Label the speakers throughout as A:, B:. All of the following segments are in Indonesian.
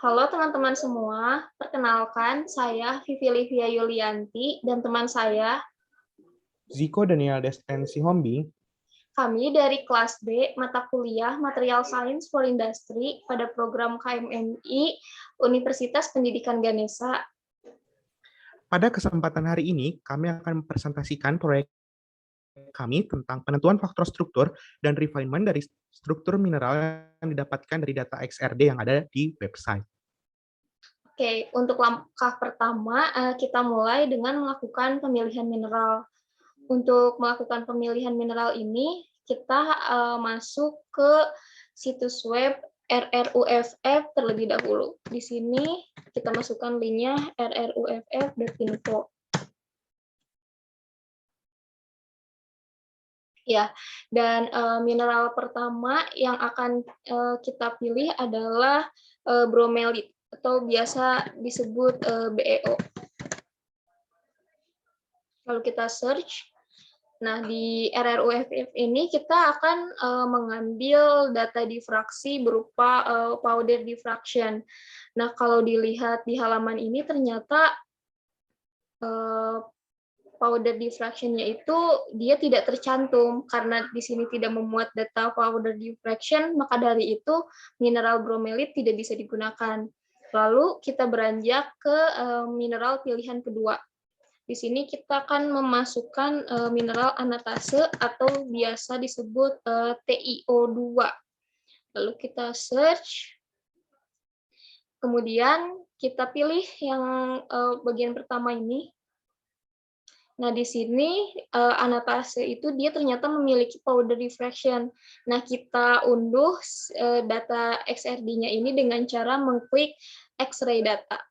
A: Halo teman-teman semua, perkenalkan saya Vivi Livia Yulianti dan teman saya,
B: Ziko Daniel Desten Sihombing.
A: kami dari kelas B mata kuliah Material Science for Industry pada program KMMI Universitas Pendidikan Ganesha.
B: Pada kesempatan hari ini, kami akan mempresentasikan proyek kami tentang penentuan faktor struktur dan refinement dari struktur mineral yang didapatkan dari data XRD yang ada di website.
A: Oke, untuk langkah pertama, kita mulai dengan melakukan pemilihan mineral. Untuk melakukan pemilihan mineral ini, kita masuk ke situs web RRUFF terlebih dahulu. Di sini kita masukkan linknya rruff.info. Ya, dan mineral pertama yang akan kita pilih adalah bromelit atau biasa disebut BeO. Lalu kita search. Nah, di RRUFF ini kita akan mengambil data difraksi berupa powder diffraction. Nah, kalau dilihat di halaman ini ternyata powder diffraction-nya itu dia tidak tercantum karena di sini tidak memuat data powder diffraction, maka dari itu mineral bromelit tidak bisa digunakan. Lalu kita beranjak ke mineral pilihan kedua. Di sini kita akan memasukkan mineral anatase atau biasa disebut TiO2. Lalu kita search. Kemudian kita pilih yang bagian pertama ini. Nah, di sini anatase itu dia ternyata memiliki powder diffraction. Nah, kita unduh data XRD-nya ini dengan cara mengklik X-ray data.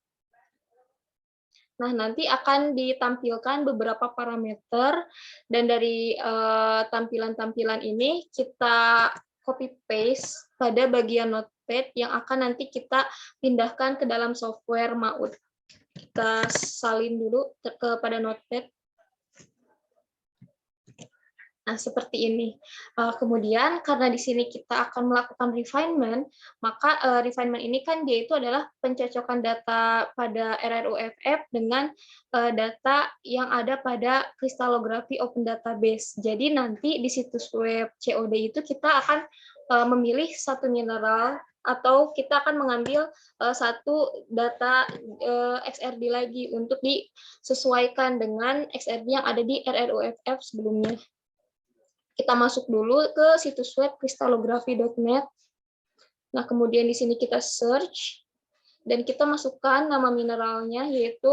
A: Nah, nanti akan ditampilkan beberapa parameter, dan dari tampilan-tampilan ini kita copy-paste pada bagian notepad yang akan nanti kita pindahkan ke dalam software MAUD. Kita salin dulu kepada notepad. Nah, seperti ini. Kemudian, karena di sini kita akan melakukan refinement, maka refinement ini kan dia itu adalah pencocokan data pada RRUFF dengan data yang ada pada Crystallography Open Database. Jadi nanti di situs web COD itu kita akan memilih satu mineral atau kita akan mengambil satu data XRD lagi untuk disesuaikan dengan XRD yang ada di RRUFF sebelumnya. Kita masuk dulu ke situs web crystallography.net. Nah, kemudian di sini kita search, dan kita masukkan nama mineralnya, yaitu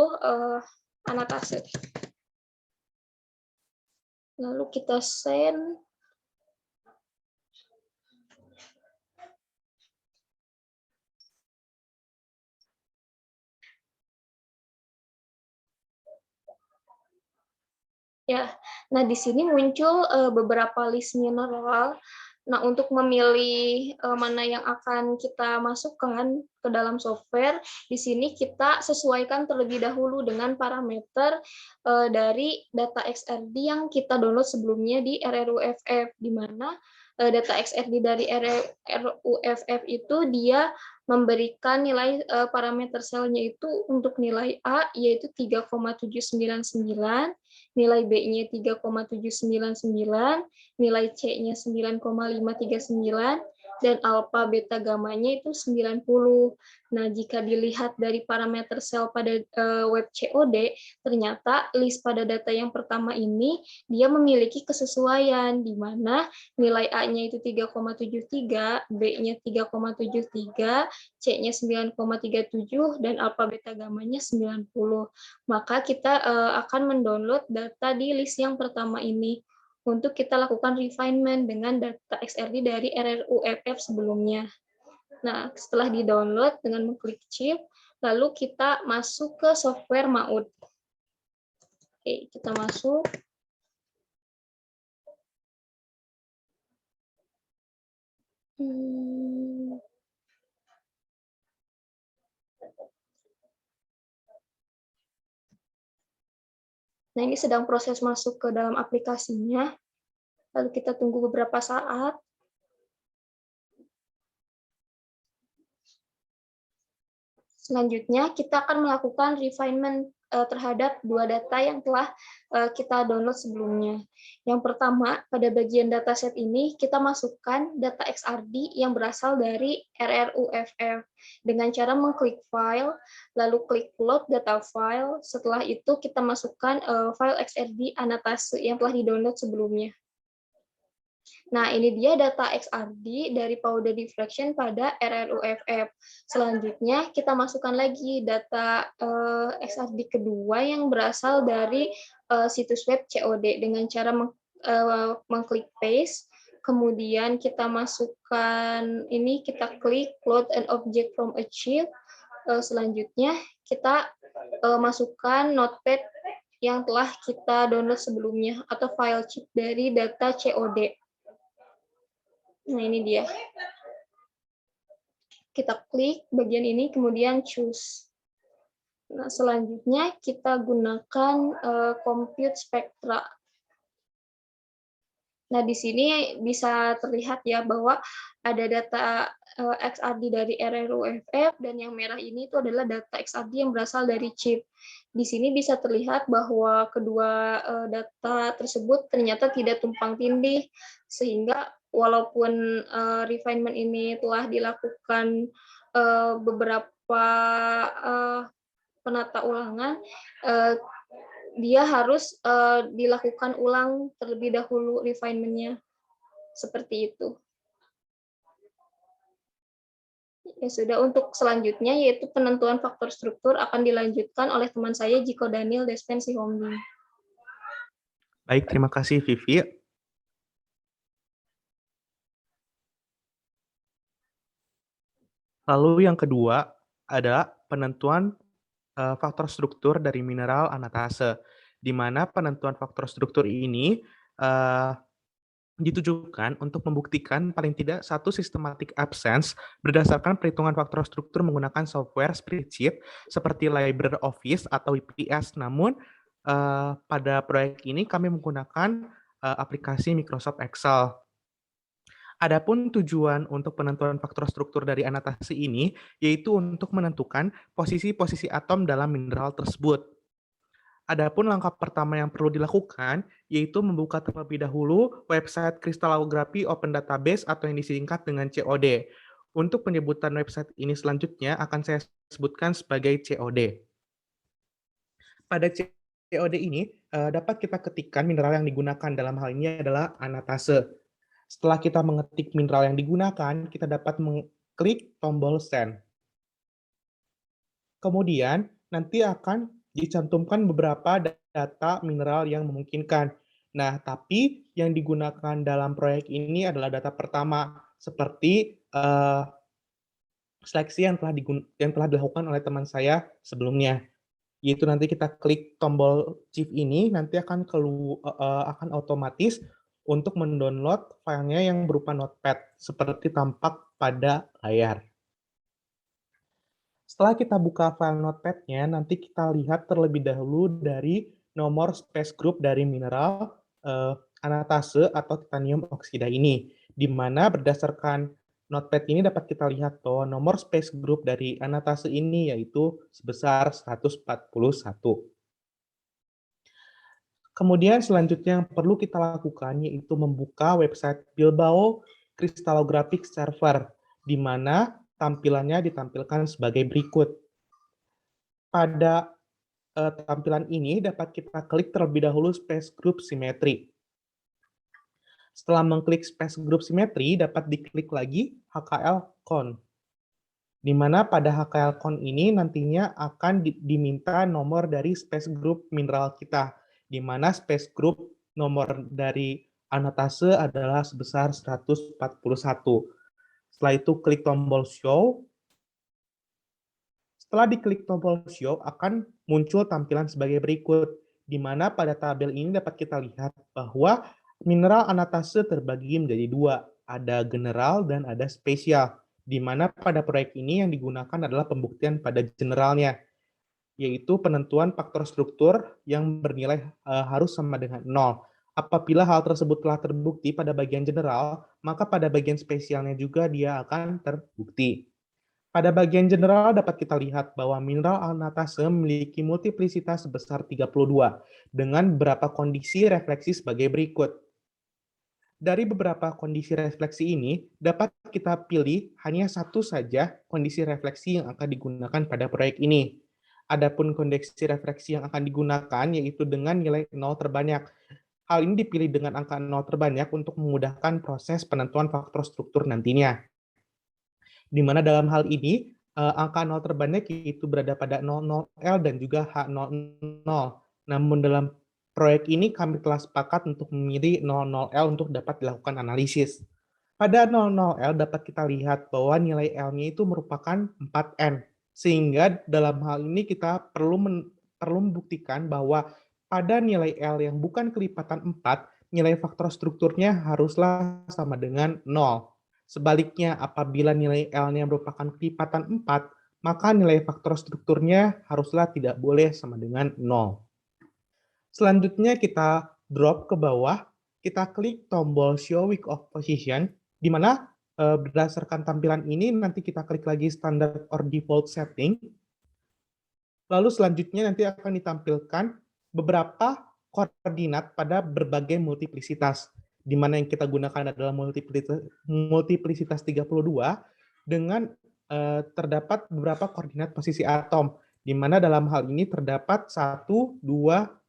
A: anatase. Lalu kita send. Ya, nah di sini muncul beberapa list mineral. Nah, untuk memilih mana yang akan kita masukkan ke dalam software, di sini kita sesuaikan terlebih dahulu dengan parameter dari data XRD yang kita download sebelumnya di RRUFF, di mana data XRD dari RRUFF itu dia memberikan nilai parameter selnya itu untuk nilai A yaitu 3,799, nilai B-nya 3,799, nilai C-nya 9,539, dan alfa beta gamanya itu 90. Nah, jika dilihat dari parameter sel pada web COD, ternyata list pada data yang pertama ini dia memiliki kesesuaian, di mana nilai A-nya itu 3,73, B-nya 3,73, C-nya 9,37, dan alfa beta gamanya 90. Maka kita akan mendownload data di list yang pertama ini untuk kita lakukan refinement dengan data XRD dari RRUFF sebelumnya. Nah, setelah di-download dengan mengklik chip, lalu kita masuk ke software MAUD. Oke, kita masuk. Nah, ini sedang proses masuk ke dalam aplikasinya. Lalu kita tunggu beberapa saat. Selanjutnya, kita akan melakukan refinement terhadap dua data yang telah kita download sebelumnya. Yang pertama, pada bagian dataset ini kita masukkan data XRD yang berasal dari RRUFF dengan cara mengklik file, lalu klik load data file. Setelah itu kita masukkan file XRD anotase yang telah di-download sebelumnya. Nah, ini dia data XRD dari powder diffraction pada RRUFF. Selanjutnya, kita masukkan lagi data XRD kedua yang berasal dari situs web COD dengan cara mengklik paste. Kemudian kita masukkan ini, kita klik load an object from a chip. Selanjutnya, kita masukkan notepad yang telah kita download sebelumnya atau file chip dari data COD. Nah, ini dia. Kita klik bagian ini, kemudian choose. Nah, selanjutnya kita gunakan compute spectra. Nah, di sini bisa terlihat ya bahwa ada data XRD dari RRUFF, dan yang merah ini itu adalah data XRD yang berasal dari chip. Di sini bisa terlihat bahwa kedua data tersebut ternyata tidak tumpang tindih, sehingga walaupun refinement ini telah dilakukan beberapa penata ulangan, dia harus dilakukan ulang terlebih dahulu refinement-nya, seperti itu. Ya sudah, untuk selanjutnya yaitu penentuan faktor struktur akan dilanjutkan oleh teman saya Jiko Daniel Despen Sihombing.
B: Baik, terima kasih Vivi. Lalu yang kedua adalah penentuan faktor struktur dari mineral anatase, di mana penentuan faktor struktur ini ditujukan untuk membuktikan paling tidak satu systematic absence berdasarkan perhitungan faktor struktur menggunakan software spreadsheet seperti LibreOffice atau WPS. Namun pada proyek ini kami menggunakan aplikasi Microsoft Excel. Adapun tujuan untuk penentuan faktor struktur dari anotasi ini yaitu untuk menentukan posisi-posisi atom dalam mineral tersebut. Adapun langkah pertama yang perlu dilakukan yaitu membuka terlebih dahulu website Crystallography Open Database atau yang disingkat dengan COD. Untuk penyebutan website ini selanjutnya akan saya sebutkan sebagai COD. Pada COD ini dapat kita ketikkan mineral yang digunakan, dalam hal ini adalah anatase. Setelah kita mengetik mineral yang digunakan, kita dapat mengklik tombol send. Kemudian nanti akan dicantumkan beberapa data mineral yang memungkinkan. Nah, tapi yang digunakan dalam proyek ini adalah data pertama, seperti seleksi yang telah dilakukan oleh teman saya sebelumnya. Yaitu nanti kita klik tombol shift ini, nanti akan otomatis untuk mendownload filenya yang berupa notepad, seperti tampak pada layar. Setelah kita buka file notepad-nya, nanti kita lihat terlebih dahulu dari nomor space group dari mineral anatase atau titanium oksida ini, di mana berdasarkan notepad ini dapat kita lihat bahwa nomor space group dari anatase ini yaitu sebesar 141. Kemudian selanjutnya yang perlu kita lakukan yaitu membuka website Bilbao Crystallographic Server, di mana tampilannya ditampilkan sebagai berikut. Pada tampilan ini dapat kita klik terlebih dahulu Space Group Symmetry. Setelah mengklik Space Group Symmetry, dapat diklik lagi HKL Con, di mana pada HKL Con ini nantinya akan diminta nomor dari Space Group mineral kita, di mana space group nomor dari anotase adalah sebesar 141. Setelah itu klik tombol show. Setelah diklik tombol show akan muncul tampilan sebagai berikut, di mana pada tabel ini dapat kita lihat bahwa mineral anotase terbagi menjadi dua, ada general dan ada spesial, di mana pada proyek ini yang digunakan adalah pembuktian pada generalnya, yaitu penentuan faktor struktur yang bernilai harus sama dengan 0. Apabila hal tersebut telah terbukti pada bagian general, maka pada bagian spesialnya juga dia akan terbukti. Pada bagian general dapat kita lihat bahwa mineral alnatase memiliki multiplisitas sebesar 32 dengan beberapa kondisi refleksi sebagai berikut. Dari beberapa kondisi refleksi ini, dapat kita pilih hanya satu saja kondisi refleksi yang akan digunakan pada proyek ini. Adapun kondisi refleksi yang akan digunakan yaitu dengan nilai 0 terbanyak. Hal ini dipilih dengan angka 0 terbanyak untuk memudahkan proses penentuan faktor struktur nantinya. Di mana dalam hal ini, angka 0 terbanyak yaitu berada pada 00L dan juga H00. Namun dalam proyek ini kami telah sepakat untuk memilih 00L untuk dapat dilakukan analisis. Pada 00L dapat kita lihat bahwa nilai L-nya itu merupakan 4N. Sehingga dalam hal ini kita perlu membuktikan bahwa pada nilai L yang bukan kelipatan 4, nilai faktor strukturnya haruslah sama dengan 0. Sebaliknya, apabila nilai L-nya merupakan kelipatan 4, maka nilai faktor strukturnya haruslah tidak boleh sama dengan 0. Selanjutnya kita drop ke bawah, kita klik tombol Show Week of Position, di mana berdasarkan tampilan ini nanti kita klik lagi Standard or Default Setting. Lalu selanjutnya nanti akan ditampilkan beberapa koordinat pada berbagai multiplisitas, di mana yang kita gunakan adalah multiplisitas 32 dengan terdapat beberapa koordinat posisi atom, di mana dalam hal ini terdapat 1, 2,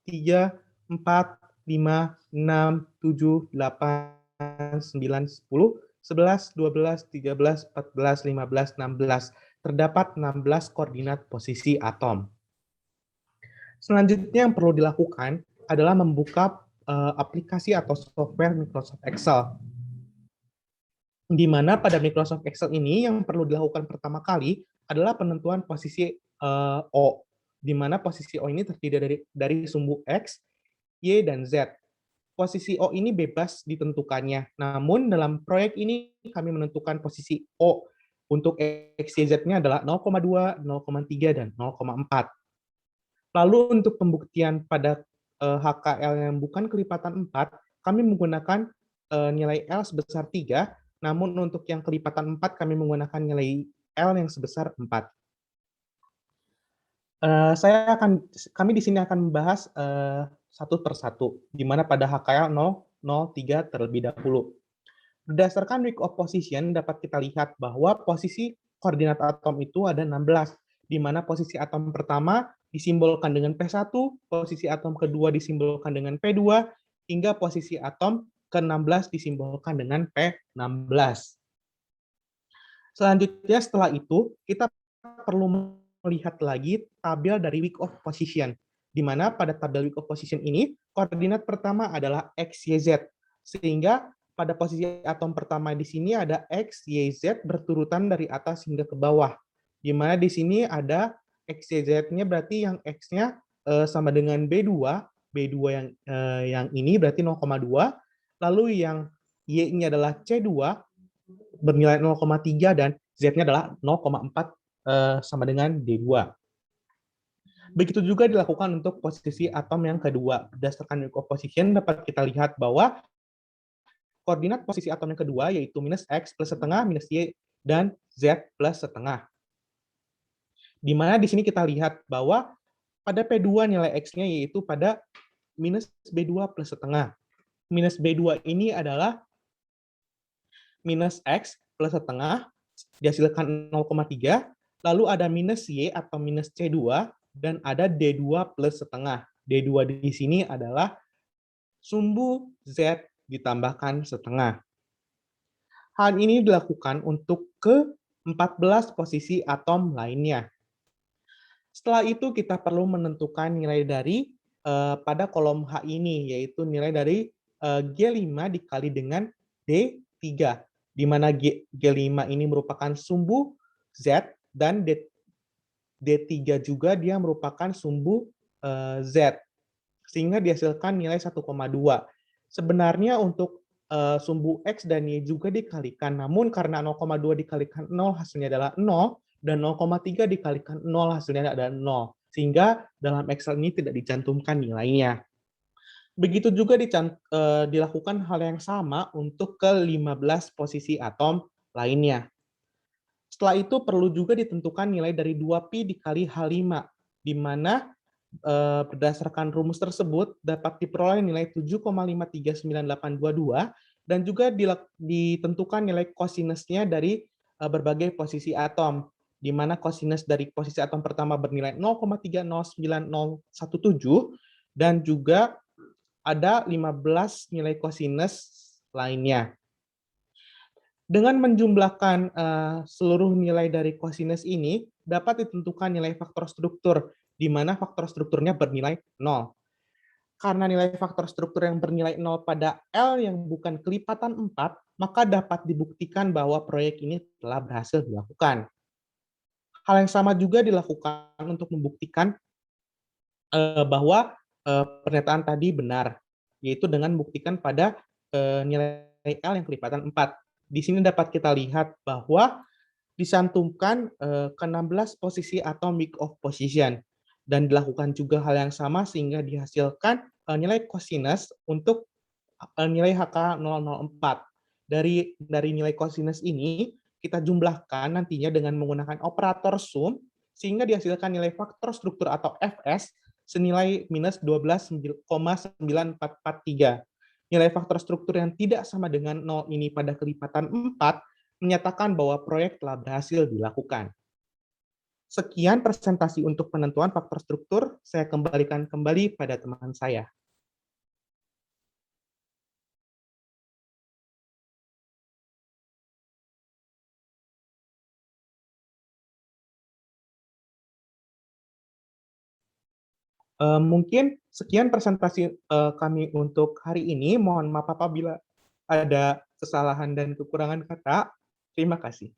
B: 3, 4, 5, 6, 7, 8, 9, 10, 11, 12, 13, 14, 15, 16. Terdapat 16 koordinat posisi atom. Selanjutnya yang perlu dilakukan adalah membuka aplikasi atau software Microsoft Excel. Di mana pada Microsoft Excel ini yang perlu dilakukan pertama kali adalah penentuan posisi O, di mana posisi O ini terdiri dari sumbu X, Y, dan Z. Posisi O ini bebas ditentukannya, namun dalam proyek ini kami menentukan posisi O untuk X, Y, Z-nya adalah 0,2, 0,3, dan 0,4. Lalu untuk pembuktian pada HKL yang bukan kelipatan 4, kami menggunakan nilai L sebesar 3, namun untuk yang kelipatan 4 kami menggunakan nilai L yang sebesar 4. Kami di sini akan membahas satu persatu, di mana pada HKL 003 terlebih dahulu. Berdasarkan week of position dapat kita lihat bahwa posisi koordinat atom itu ada 16, di mana posisi atom pertama disimbolkan dengan P1, posisi atom kedua disimbolkan dengan P2, hingga posisi atom ke-16 disimbolkan dengan P16. Selanjutnya setelah itu, kita perlu melihat lagi tabel dari week of position, di mana pada tabel week of position ini, koordinat pertama adalah X, Y, Z, sehingga pada posisi atom pertama di sini ada X, Y, Z berturutan dari atas hingga ke bawah. Di mana di sini ada X, Y, Z-nya berarti yang X-nya sama dengan B2 yang ini berarti 0,2, lalu yang Y-nya adalah C2 bernilai 0,3 dan Z-nya adalah 0,4 sama dengan D2. Begitu juga dilakukan untuk posisi atom yang kedua. Berdasarkan week of position dapat kita lihat bahwa koordinat posisi atom yang kedua yaitu minus X plus setengah, minus Y, dan Z plus setengah. Di mana di sini kita lihat bahwa pada P2 nilai X-nya yaitu pada minus B2 plus setengah. Minus B2 ini adalah minus X plus setengah, dihasilkan 0,3, lalu ada minus Y atau minus C2, dan ada D2 plus setengah. D2 di sini adalah sumbu Z ditambahkan setengah. Hal ini dilakukan untuk ke-14 posisi atom lainnya. Setelah itu kita perlu menentukan nilai dari pada kolom H ini, yaitu nilai dari G5 dikali dengan D3, di mana G5 ini merupakan sumbu Z dan D3 juga dia merupakan sumbu Z, sehingga dihasilkan nilai 1,2. Sebenarnya untuk sumbu X dan Y juga dikalikan, namun karena 0,2 dikalikan 0 hasilnya adalah 0, dan 0,3 dikalikan 0 hasilnya adalah 0. Sehingga dalam Excel ini tidak dicantumkan nilainya. Begitu juga dilakukan hal yang sama untuk ke-15 posisi atom lainnya. Setelah itu perlu juga ditentukan nilai dari 2pi dikali H5, di mana berdasarkan rumus tersebut dapat diperoleh nilai 7,5398822 dan juga ditentukan nilai kosinusnya dari berbagai posisi atom, di mana kosinus dari posisi atom pertama bernilai 0,309017 dan juga ada 15 nilai kosinus lainnya. Dengan menjumlahkan seluruh nilai dari kosinus ini, dapat ditentukan nilai faktor struktur, di mana faktor strukturnya bernilai 0. Karena nilai faktor struktur yang bernilai 0 pada L yang bukan kelipatan 4, maka dapat dibuktikan bahwa proyek ini telah berhasil dilakukan. Hal yang sama juga dilakukan untuk membuktikan bahwa pernyataan tadi benar, yaitu dengan membuktikan pada nilai L yang kelipatan 4. Di sini dapat kita lihat bahwa disantumkan ke-16 posisi atomic of position, dan dilakukan juga hal yang sama sehingga dihasilkan nilai kosinus untuk nilai HK004. Dari nilai kosinus ini, kita jumlahkan nantinya dengan menggunakan operator sum, sehingga dihasilkan nilai faktor struktur atau Fs senilai minus 12,9443. Nilai faktor struktur yang tidak sama dengan 0 ini pada kelipatan 4 menyatakan bahwa proyek telah berhasil dilakukan. Sekian presentasi untuk penentuan faktor struktur, saya kembalikan kembali pada teman saya. Mungkin sekian presentasi kami untuk hari ini. Mohon maaf apabila ada kesalahan dan kekurangan kata. Terima kasih.